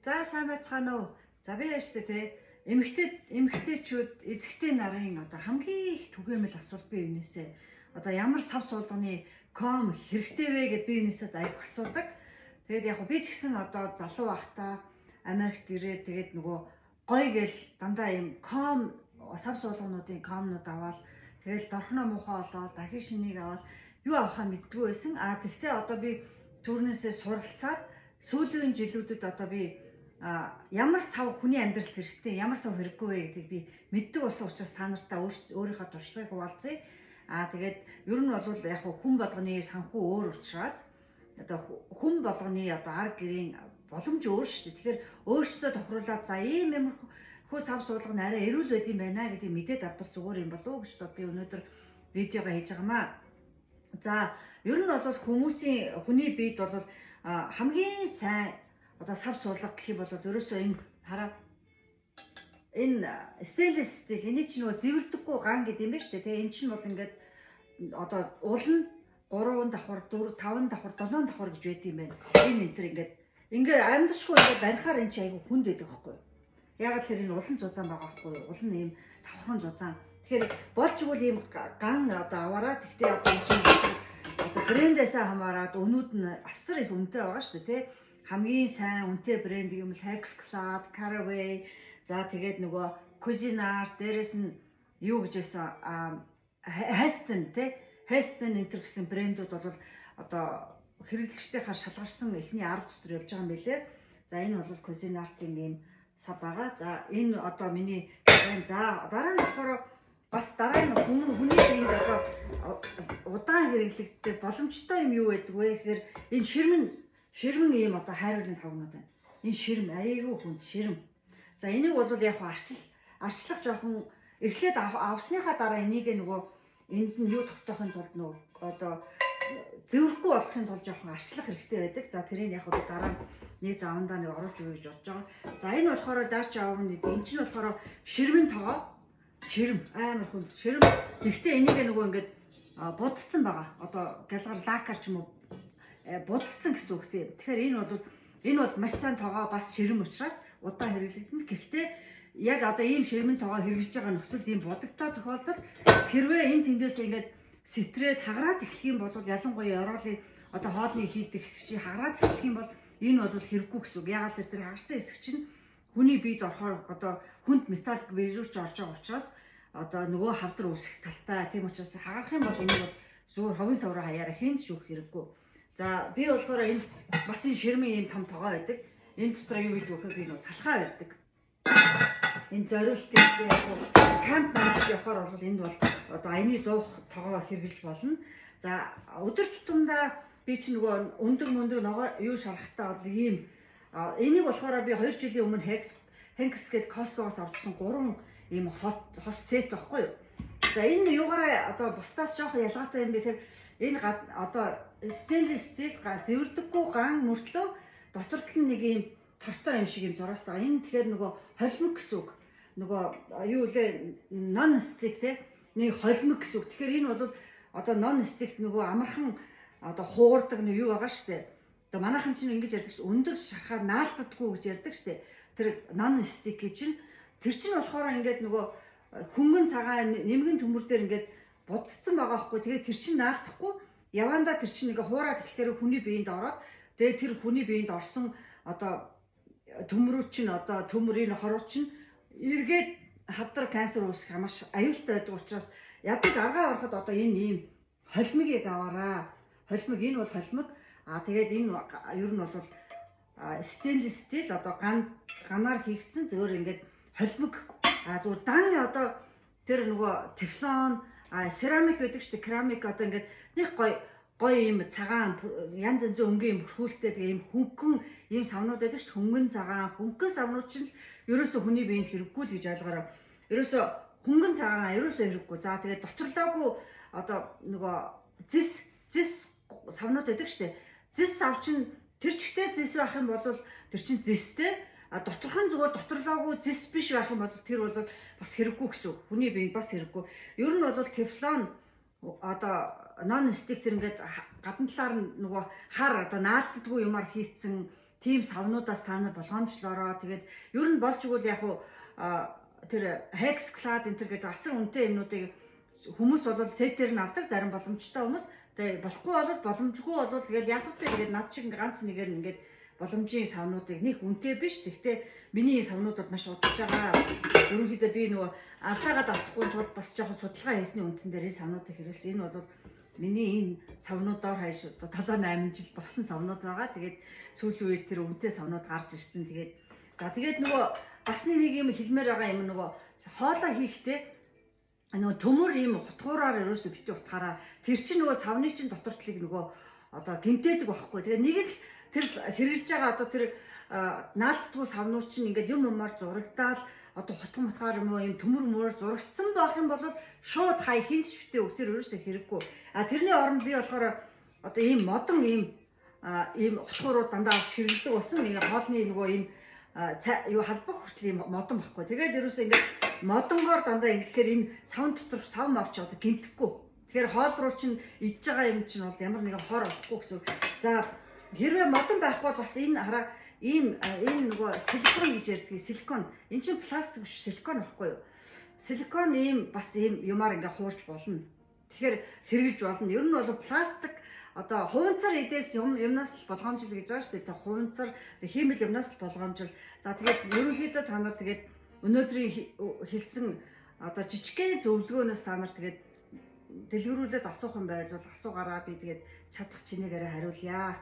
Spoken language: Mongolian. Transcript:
За сайн байцгаана уу. За би яаж те эмэгтэйчүүд эзэгтэй нарын одоо хамгийн их түгээмэл асуулт би юунээсээ одоо ямар сав суулганы ком хэрэгтэй вэ гэд би юунээсээ айх асуудаг. Тэгээд яг би ч гэсэн одоо залуу байхдаа Америкт ирээд тэгээд нөгөө гой гэл дандаа юм ком сав суулгануудын комнууд аваад тэгээд дорхноо муухай олоод дахин шинийг аваад юу авахаа мэддгүй байсан. Тэгтээ одоо би түүнээсээ суралцаад сүүлийн жилүүдэд одоо би ямар сав хүний амьдралд хэрэгтэй, ямар сав хэрэггүй вэ гэдгийг би мэддэг болсон учраас та нартаа өөрийнхөө туршлагыг хуваалцъя. Тэгээд ер нь бол яг хүн болгоны санхүү өөр учраас одоо хүн болгоны одоо арга гэрийн боломж өөр шүү дээ. Тэгэхээр өөрсдөө тохируулаад за ийм хөө сав суулгана арай эрүүл байд юм байна гэдгийг мэдээд авбал зүгээр юм болов уу гэж би өнөөдөр видеого хийж байгаамаа. За ер нь бол хүний биед бол хамгийн сайн одоо сав суулга гэх юм бол ерөөсөө энэ хараа энэ стейлес стил эний чинь нөгөө зэвэрдэггүй ган гэдэг юм байна шүү дээ. Тэгээ эн чинь бол ингээд одоо уул нь 3 давхар 4 5 давхар 7 давхар гэж байдаг юм байна. Энэ энэ төр ингээд андашгүй ингээд барихаар энэ чинь айгүй хүнд байдаг байхгүй юу? Ягаад тэр энэ улан зузаан байгаа байхгүй юу? Уул нь ийм давхрын зузаан. Тэгэхээр болж игэл ийм ган одоо аваараа тэгтээ одоо энэ чинь одоо брэндээсээ хамаарат өнүүд нь асар их үнэтэй байгаа шүү дээ, тий? Хамгийн сайн үнэтэй брэнд юм бол Hex Club, Caraway, за тэгээд нөгөө Cuisinart, дээрэс нь юу гэж байсан Heston тий? Heston энэ төр гэсэн брэндүүд бол одоо хэрэглэгчдийнхаа шалгарсан эхний 10 дотор явж байгаа юм билээ. За энэ бол Cuisinart-ийн ийм сав байгаа. За энэ одоо миний брэнд. За дараа нь болохоор бас дараа нь хүний биед одоо удаан хэрэглэгддэг боломжтой юм юу байдаг вэ гэхээр энэ ширмэн ийм одоо хайруулын тавнууд байна. Энэ ширм аяйгүй хүнд ширм. За энийг бол яг арчлах жоохон эхлээд авсныхаа дараа энийг нөгөө энд нь юу тогтоохын тулд нөгөө одоо зэвэрхгүй болохын тулд жоохон арчлах хэрэгтэй байдаг. За тэрийг яг дараа нэг завандаа нэг оруулж өгье гэж бодож байгаа. За энэ болохоор даач аавны энэ чинь болохоор ширмэн тогоо ширм амар хүнд ширм. Гэхдээ энийг нөгөө ингээд будцсан байгаа. Одоо галгаар лакар ч юм уу будцсан гэсэн үг тийм. Тэгэхээр энэ бол маш сайн тогоо бас ширм учраас удаан хэрэглэгдэнэ. Гэхдээ яг одоо ийм ширмэн тогоо хэрэглэж байгаа нөхцөлд ийм будагтай тохиолдолд хэрвээ энэ тэндээс ингээд сэтрээд хагараад эхлэх юм бол ялангуяа ороолын одоо хоолны хийдэг хэсэг чи хагараад эхлэх юм бол энэ бол хэрэггүй гэсэн үг. Яагаад тэр харсан хэсэг чинь хүний биед орохоор одоо хүнд металл вирус орж байгаа учраас одоо нөгөө хавдар үүсэх талтай. Тийм учраас хагарах юм бол энэ бол зүгээр хогийн савраа хаяараа хэн шүүх хэрэггүй. За би болохоор энэ бас энэ ширмийн ийм том тогоо байдаг. Энэ дотор юу гэдэг вэ гэхээр би нөгөө талхаа барьдаг. Энэ зориултыг камп манд явахаар бол энд бол одоо аяны 100 тогоо хэрглэж болно. За өдөр тутамдаа би ч нөгөө өндөг ногоо юу шарахтаа бол ийм энийг болохоор би 2 жилийн өмнө Hex гэдэг Costco-гоос авчихсан 3 ийм хос сет байхгүй юу. За энэ юугаараа одоо бусдаас жоохон ялгаатай юм бэ гэхээр энэ одоо stainless steel зэвэрдэггүй ган мөртлөө доторт нь нэг ийм тортой юм шиг юм зураас байгаа. Энэ тэгэхээр нөгөө холимог гэсэн үг. Нөгөө юу лээ non stick те нэг холимог гэсэн үг. Тэгэхээр энэ бол одоо non stick нөгөө амархан одоо хуурдаг нэг юу байгаа штэ. Одоо манайхан чинь ингэж ярьдаг шүү. Өндөг шарахаар наалддаггүй гэж ярьдаг штэ. Тэр non stick чинь тэр чинь болохоор ингээд нөгөө хөнгөн цагаан нэмгэн төмөр дээр ингээд будцсан байгаа байхгүй. Тэгээд тэр чинь наалдахгүй явандаа тэр чинь ингээ хуураад эхлэхээр хүний биеинд ороод тэгээд тэр хүний биеинд орсон одоо төмрүүд чинь одоо төмрийн хоруу чинь эргээд хавдар канцер үүсэх маш аюултай байдаг учраас ядаж аргаа ороход одоо энэ ийм холимыг аваараа. Холимог энэ бол холимог. Тэгээд энэ ер нь бол stainless steel одоо ганаар хийгдсэн зөвөр ингээд холимог зүгээр дан одоо тэр нөгөө тефлон ceramic гэдэг чинь керамик одоо ингээд нэг гоё юм цагаан янз янзын өнгийн бүрхүүлтэй тэгээ ийм хөнгөн ийм савнууд байдаг шүү дээ. Хөнгөн цагаан хөнгөн савнууд чинь ерөөсө хүний биеинд хэрэггүй л гэж ойлгоорой. Ерөөсө хөнгөн цагаан ерөөсө хэрэггүй. За тэгээ доторлоогүй одоо нөгөө зис савнууд байдаг шүү дээ. Зис сав чинь тэр чигтээ зис байх юм бол тэр чинь зистэй доторхон зүгээр доторлоогүй зис биш байх юм бол тэр бол бас хэрэггүй гэсэн үг. Хүний биеинд бас хэрэггүй. Ер нь бол тефлон одоо non stick тэр ингээд гадна талаар нь нөгөө хар одоо наалддаггүй юмар хийцэн тийм савнуудаас та нар болгоомжлороо. Тэгээд ер нь болж игэл яг уу тэр Hex Clad энэ гэдэг асар үнэтэй юмнуудыг хүмүүс бол сетээр нь авдаг, зарим боломжтой хүмүүс. Тэгээд болохгүй бол боломжгүй бол тэгэл яг л тэгээд над шиг ганц нэгээр нь ингээд боломжийн савнуудыг нэг үнэтэй биш. Гэхдээ миний савнуудад маш удаж байгаа. Ерөнхийдөө би нөгөө алдаагаад авахгүй тулд бас жоохон судалгаа хийсний үндсэн дээр энэ савнуудыг хэрэглэсэн. Энэ бол миний энэ савнуудаар хаяш 7-8 жил болсон савнууд байгаа. Тэгээд сүүлийн үед тэр үнэтэй савнууд гарч ирсэн. Тэгээд нөгөө бас нэг юм хэлмээр байгаа юм нөгөө хоолоо хийхдээ нөгөө төмөр ийм утгуураар ерөөсө бити утгаараа тэр чинь нөгөө савны чинь дотор талыг нөгөө одоо гимтээдэг байхгүй. Тэгээд нэг л тэр хэрэгжилж байгаа одоо тэр наалтдгүй савнууд чинь ингээд юм юмар зурагдаал одоо хутган мутгаар юм уу ийм төмөр мөр зурагдсан байх юм бол шууд хай хинч битээ өгтөр ерөөсө хэрэггүй. Тэрний оронд би болохоор одоо ийм модон ийм утгуурууд дандаа авч хэрэглэдэг болсон. Ингээ хоолны нөгөө ийм юу халбаг хүртэл ийм модон байхгүй. Тэгээд ерөөсө ингээд модонгоор дандаа ингэхээр энэ савн доторх сав мавч одоо гимтэхгүй. Тэгэхээр хоол руу чинь идж байгаа юм чинь бол ямар нэгэн хор орохгүй гэсэн. За хэрвээ модон байхгүй бол бас энэ хараа ийм энэ нөгөө силикон гэж ярьдаг. Силикон. Энэ чинь пластик биш, силикон байхгүй юу? Силикон ийм бас ийм юмар ингээ хуурч болно. Тэгэхээр хэрэгжилж болно. Ер нь бол пластик одоо хуванцар эдээс юмнаас л болгоомжл гэж байгаа шүү дээ. Хуванцар хиймэл юмнаас л болгоомжл. За тэгээд ерөнхийдөө та нар тэгээд өнөөдрийн хэлсэн одоо жижигхэн зөвлөгөөнөөс та нар тэгээд дэлгэрүүлээд асуух юм байвал асуугаараа би тэгээд чадах чинээгээр хариулъя.